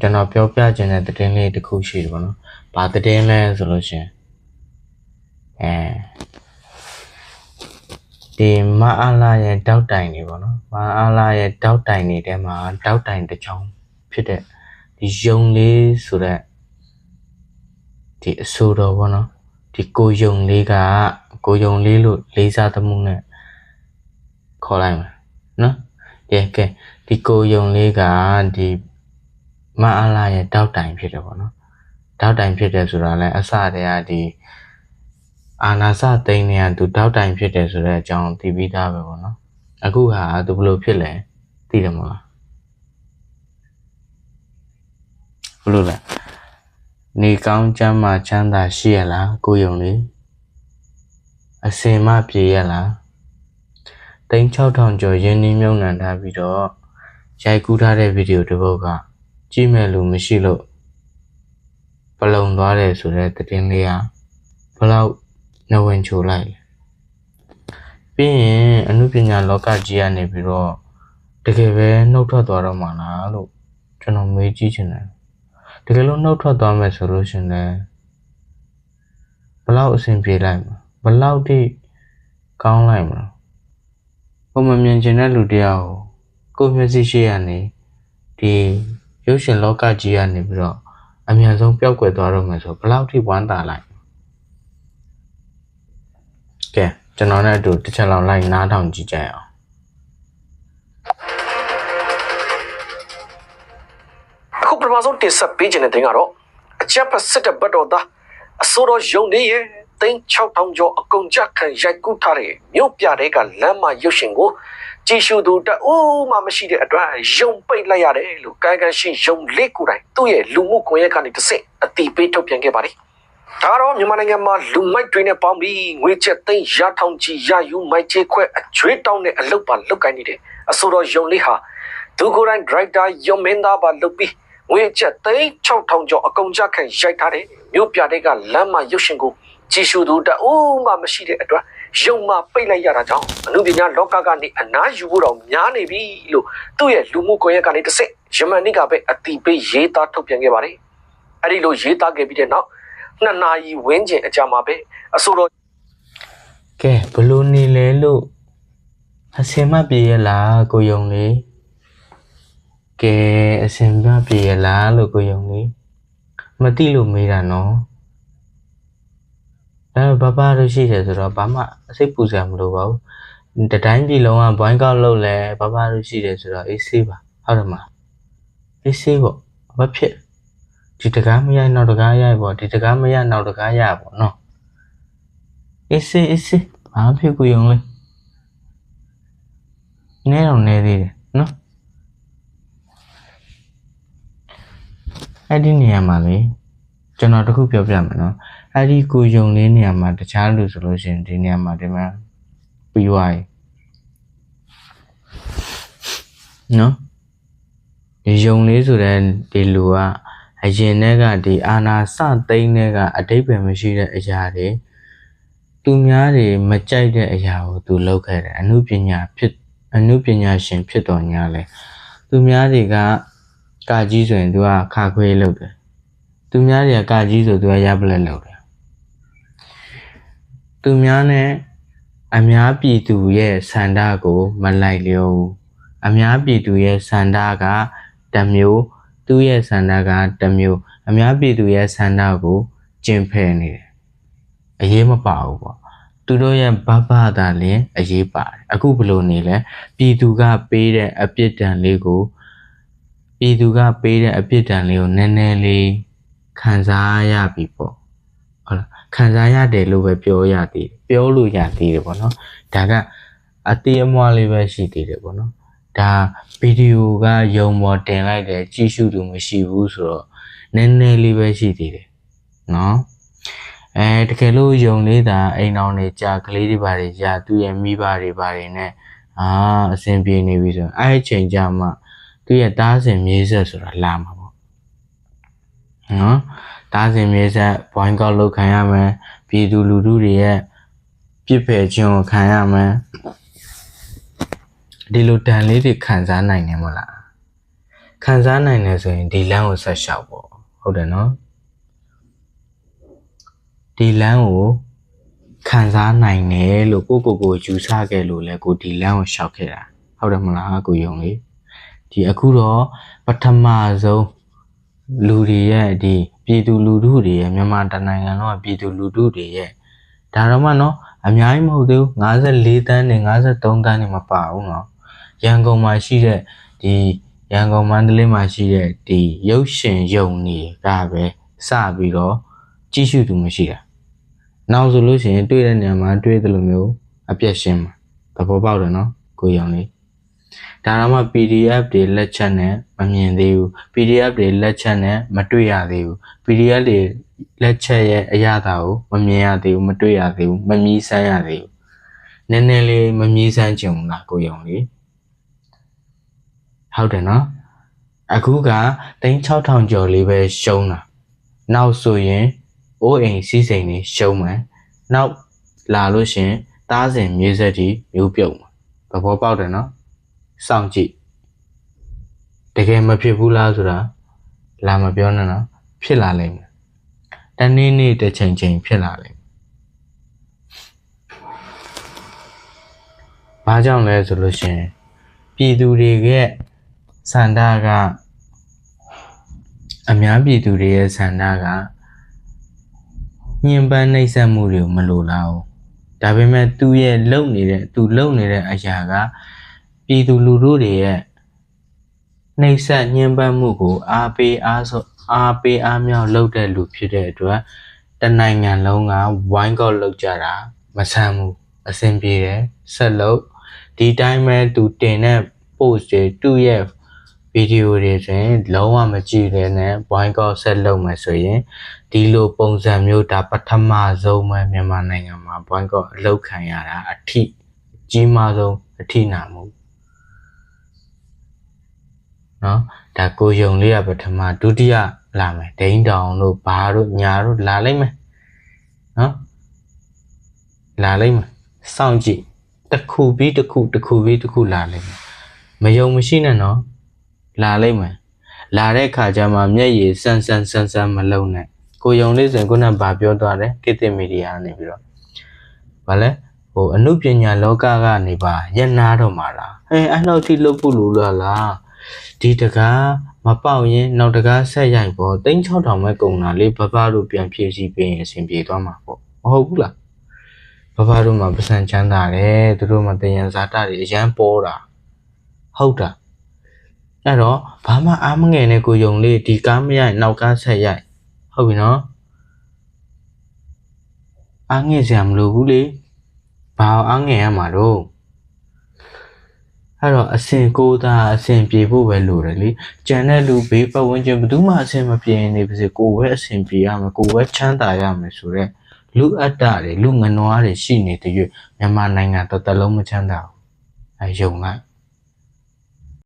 ကျွန်တော်ပြောပြခြင်းတဲ့သတင်းလေးတစ်ခုရှိတယ်ပေါ့နော်။ဘာသတင်းလဲဆိုလို့ရှင်ဒီမအားလာရဲ့တောက်တိုင်တွေပေါ့နော်။မအားလာရဲ့တောက်တိုင်တွေထဲမှာတောက်တိုင်တစ်ချောင်းဖြစ်တဲ့ဒီယုံလေးဆိုတဲ့ဒီအဆိုတော်ပေါ့နော်။ဒီကိုယုံလေးကကိုယုံလေးလို့လေးစားသမှုနဲ့ခေါ်လိုက်မှာနော်။ကဲဒီကိုယုံလေးကဒီမအားလာရဲ့တောက်တိုင်ဖြစ်တယ်ပေါ့နော်တောက်တိုင်ဖြစ်တယ်ဆိုတာလဲအစတည်းကဒီအာနာစသိန်းနေရသူတောက်တိုင်ဖြစ်တယ်ဆိုတဲ့အကြောင်းသိပြီးသားပဲပေါ့နော်အခုဟာသူဘလို့ဖြစ်လဲသိတယ်မလားဘလို့လဲနေကောင်းချမ်းမှချမ်းသာရှိရလားကိုယုံလေးအစင်မပြေရလား36,000ကျော်ရင်းနှီးမြုံနှံထားပြီးတော့ရိုက်ကူးထားတဲ့ဗီဒီယိုတစ်ပုဒ်ကကြည့်မဲ့လူမရှိလို့ပလုံသွားတယ်ဆိုတဲ့သတင်းလေးကဘလောက်နှဝင်ချိုလိုက်လဲပြီးရင်အနုပညာလောကကြီးကနေပြီးတော့တကယ်ပဲနှုတ်ထွက်သွားတော့မှာလားလို့ကျွန်တော်မေးကြည့်ချင်တယ်တကယ်လို့နှုတ်ထွက်သွားမယ်ဆိုလို့ရှင်လဲဘလောက်အဆင်ပြေလိုက်မှာဘလောက်ထိကောင်းလိုက်မှာပုံမမြင်ချင်တဲ့လူတယောက်ကိုမျက်စိရှိရနေဒီရုပ်ရှင်လောကကြီးကနေပြီးတော့အများဆုံးပျောက်ကွယ်သွားတော့မယ်ဆိုဘလောက်ထိဝမ်းသာလိုက်ကဲကျွန်တော်နဲ့အတူတစ်ချက်လောက်လိုက်နားထောင်ကြည့်ကြရအောင်အခုပထမဆုံးတင်ဆက်ပေးခြင်းတဲ့တင်ကတော့အချက်ဖက်စစ်တဲ့ဘတ်တော်သားအစိုးရရုံနေရဲ့36,000ကျော်အကုန်ကြခံရိုက်ကူးထားတဲ့မြို့ပြတဲ့ကလမ်းမရုပ်ရှင်ကိုကြည့်ရှုသူတအိုးမှမရှိတဲ့အတွက်ရုံပိတ်လိုက်ရတယ်လို့ကိုင်ကန်ရှိရုံလေးကိုယ်တိုင်သူ့ရဲ့လူမှုကွန်ရက်ကနေတစ်ဆင့်အတိပေးထုတ်ပြန်ခဲ့ပါတယ်ဒါတော့မြန်မာနိုင်ငံမှာလူမိုက်တွေနဲ့ပေါင်းပြီးငွေချက်သိန်းရထောင်ကြီးရယူမိုက်ချေခွဲအကျွေးတောင်းတဲ့အလုပ်ပါလုပ်ကိုင်းနေတယ်အစိုးရရုံလေးဟာသူကိုယ်တိုင်ဒရိုက်တာယုံမင်းသားပါလုပ်ပြီးငွေချက်သိန်း6,000ကျော်အကုန်ကြခံရိုက်ထားတဲ့မြို့ပြတဲ့ကလမ်းမရုပ်ရှင်ကိုကြည့်ရှုသူတအိုးမှမရှိတဲ့အတွက်ရုံမှာပိတ်လိုက်ရတာကြောင့်အနုပညာလောကကနေအနားယူဖို့တော့များနေပြီလို့သူ့ရဲ့လူမှုကွန်ရက်ကနေတစ်ဆင့်ယမန်နေ့ကပဲအတိပေးရေးသားထုတ်ပြန်ခဲ့ပါတယ်အဲ့ဒီလိုရေးသားခဲ့ပြီးတဲ့နောက်2 နာရီဝန်းကျင်အကြာမှာပဲအစိုးရကဲဘလို့နေလဲလို့အစင်မပြေရလားကိုယုံလေးကဲအစင်မပြေရလားလို့ကိုယုံလေးမသိလို့မေးတာနော်ဘဘတို့ရှိတယ်ဆိုတော့ဘာမှအစိတ်ပူစရာမလိုပါဘူးတတိုင်းပြည်လုံးကဘွိုင်းကောက်လုပ်လဲဘဘတို့ရှိတယ်ဆိုတော့အေးဆေးပါဟုတ်တယ်မလားအေးဆေးပေါ့ဘာဖြစ်ဒီတကားမရနောက်တကားရပေါ့ဒီတကားမရနောက်တကားရပေါ့နော်အေးဆေးဘာဖြစ်ကိုယုံလဲနဲတော့နဲသေးတယ်နော်အဲ့ဒီနေရာမှာလေကျွန်တော်တခုပြောပြမယ်နော်အဲ့ဒီကိုယုံလေးနေရာမှာတခြားလူဆိုလို့ရှိရင်ဒီနေရာမှာဒီမှာပြီးသွားပြီနော်ဒီယုံလေးဆိုတဲ့ဒီလူကအရင်တည်းကဒီအာနာစသိန်းတွေကအတိတ်ပဲမရှိတဲ့အရာတွေသူများတွေမကြိုက်တဲ့အရာကိုသူလုပ်ခဲ့တယ်အနုပညာရှင်ဖြစ်တော်ညာလဲသူများတွေကကကြီးဆိုရင်သူကခါခွေးလုပ်တယ်သူများတွေကကကြီးဆိုသူကရပလက်လုပ်တယ်သူများနဲ့အများပြည်သူရဲ့ဆန္ဒကိုမလိုက်လျောဘူးအများပြည်သူရဲ့ဆန္ဒကတစ်မျိုးသူ့ရဲ့ဆန္ဒကတစ်မျိုးအများပြည်သူရဲ့ဆန္ဒကိုကျင့်ဖယ်နေတယ်အရေးမပါဘူးပေါ့သူတို့ရဲ့ဘသာလင်းအရေးပါတယ်အခုဘယ်လိုနေလဲပြည်သူကပေးတဲ့အပြစ်ဒဏ်လေးကိုနည်းနည်းလေးခံစားရပြီပေါ့ဟုတ်လားခံစားရတယ်လို့ပဲပြောလို့ရသေးတယ်ပေါ့နော်ဒါကအတေးအမွှားလေးပဲရှိသေးတယ်ပေါ့နော်ဒါဗီဒီယိုကယုံပေါ်တင်လိုက်တယ်ကြည့်ရှုသူမရှိဘူးဆိုတော့နည်းနည်းလေးပဲရှိသေးတယ်နော်တကယ်လို့ယုံလေးတာအိမ်အောင်နေကြာကလေးတွေပါတယ်ကြာသူ့ရဲ့မိဘတွေပါတယ်နဲ့အဆင်ပြေနေပြီဆိုအဲ့အချိန်ကြာမှသူ့ရဲ့တားစင်မြေးဆက်ဆိုတာလာမှာပေါ့နော်တားစင်မြေးဆက်ဘွိုင်းကောက်လုပ်ခံရမယ်ပြည်သူလူထုတွေရဲ့ပြစ်ပယ်ခြင်းကိုခံရမယ်ဒီလိုတန်လေးတွေခံစားနိုင်နေမလားခ ခံစားနိုင်တယ်ဆိုရင်ဒီလမ်းကိုဆက်လျှောက်ပေါ့ဟုတ်တယ်နော်ဒီလမ်းကိုခံစားနိုင်တယ်လို့ကိုယူဆခဲ့လို့လဲကိုဒီလမ်းကိုလျှောက်ခဲ့တာဟုတ်တယ်မလားကိုယုံလေဒီအခုတော့ပထမဆုံးလူတွေရဲ့ဒီပြည်သူလူထုတွေရဲ့မြန်မာတိုင်းနိုင်ငံလုံးကပြည်သူလူထုတွေရဲ့ဒါတော့မှနော်အများကြီးမဟုတ်သေးဘူး54တန်းနဲ့53တန်းနဲ့မပါဘူးနော်ရန်ကုန်မှာရှိတဲ့ဒီရန်ကုန်မန္တလေးမှာရှိတဲ့ဒီရုပ်ရှင်ရုံတွေကပဲစပြီးတော့ကြီးစုသူမရှိတာနောက်ဆိုလို့ရှိရင်တွေ့တဲ့နေရာမှာတွေ့တယ်လို့မျိုးအပြည့်ရှင်းမှာသဘောပေါက်တယ်နော်ကိုရောင်လေးဒါတော့မှ PDF တွေလက်ချက်နဲ့မမြင်သေးဘူး PDF တွေလက်ချက်နဲ့မတွေ့ရသေးဘူး PDF တွေလက်ချက်ရဲ့အရာတာကိုမမြင်ရသေးဘူးမတွေ့ရသေးဘူးမမြည်ဆန်းရသေးဘူးနည်းနည်းလေးမမြည်ဆန်းချင်ဘူးလားကိုရောင်လေးဟုတ်တယ်နော်အခုက3,600ကျော်လေးပဲရှုံးတာနောက်ဆိုရင်အိုးအိမ်စီးစိမ်တွေရှုံးမယ်နောက်လာလို့ရှင်သားစဉ်မြေဆက်တီမျိုးပြုတ်မှာသဘောပေါက်တယ်နော်စောင့်ကြည့်တကယ်မဖြစ်ဘူးလားဆိုတာလာမပြောနဲ့နော်ဖြစ်လာလိမ့်မယ်တနေ့နေ့တစ်ချိန်ချိန်ဖြစ်လာလိမ့်မယ်ဘာကြောင့်လဲဆိုလို့ရှင်ပြည်သူတွေရဲ့ဆန္ဒကအများပြည်သူတွေရဲ့ဆန္ဒကညှဉ်းပန်းနှိပ်စက်မှုတွေကိုမလိုလားဘူးဒါပေမဲ့သူလုံနေတဲ့အရာကပြည်သူလူထုတွေရဲ့နှိပ်စက်ညှဉ်းပန်းမှုကိုအားပေးအားမြောက်လုပ်တဲ့လူဖြစ်တဲ့အတွက်တနိုင်ငံလုံးကဝိုင်းကောက်လုပ်ကြတာမဆန်းဘူးအဆင်ပြေတယ်ဆက်လုပ်ဒီတိုင်းပဲသူတင်တဲ့ post တွေသူ့ရဲ့ဗီဒီယိုတွေဆိုရင်လုံးဝမကြည့်ရနဲ့ဝိုင်းကောက်ဆက်လုပ်မယ်ဆိုရင်ဒီလိုပုံစံမျိုးဒါပထမဆုံးပဲမြန်မာနိုင်ငံမှာဝိုင်းကောက်အလုပ်ခံရတာအထိကြီးမားဆုံးအထိနာမှုနော်ဒါကိုယုံလေးကပထမဒုတိယလာမယ်ဒိန်းတောင်တို့ဘာတို့ညာတို့လာလိုက်မယ်နော်လာလိုက်မယ်စောင့်ကြည့်တစ်ခုပြီးတစ်ခုလာလိုက်မယ်မယုံမရှိနဲ့နော်လာလိုက်မယ်လာတဲ့ခါကျမှမျက်ရည်ဆန်းမလုံနဲ့ကိုယုံလေးဆိုရင်ခုနကဘာပြောသွားတယ်ကိတ္တမီဒီယာနေပြီးတော့ဗာလဲအနုပညာလောကကနေပါရက်နာတော့မှာလားအဲ့လောက်ထိလုပ်ဖို့လိုလားဒီတကားမပေါက်ရင်နောက်တကားဆက်ရိုက်ပေါ့3,600ပဲကုန်တာလေဘဘတို့ပြန်ဖြည့်စည်းပေးရင်အဆင်ပြေသွားမှာပေါ့မဟုတ်ဘူးလားဘဘတို့မှာပစံချမ်းသာတယ်သူတို့မှာတယံဇာတတွေအရန်ပေါ်တာဟုတ်တာအဲ့တော့ဘာမှအားမငယ်နဲ့ကိုယုံလေးဒီကားမရိုက်နောက်ကားဆက်ရိုက်ဟုတ်ပြီနော်အားငယ်စရာမလိုဘူးလေဘာအားငယ်ရမှာတော့အဲ့တော့အစင်ကိုးသားအစင်ပြေဖို့ပဲလိုတယ်လေကြံတဲ့လူဘေးပတ်ဝန်းကျင်ဘယ်သူမှအစင်မပြေနေပါစေကိုယ်ပဲအစင်ပြေရမယ်ကိုယ်ပဲချမ်းသာရမယ်ဆိုတော့လူအတ္တတွေလူငနွားတွေရှိနေတဲ့ရွေ့မြန်မာနိုင်ငံတော်တော်လုံးမချမ်းသာဘူးယုံလိုက်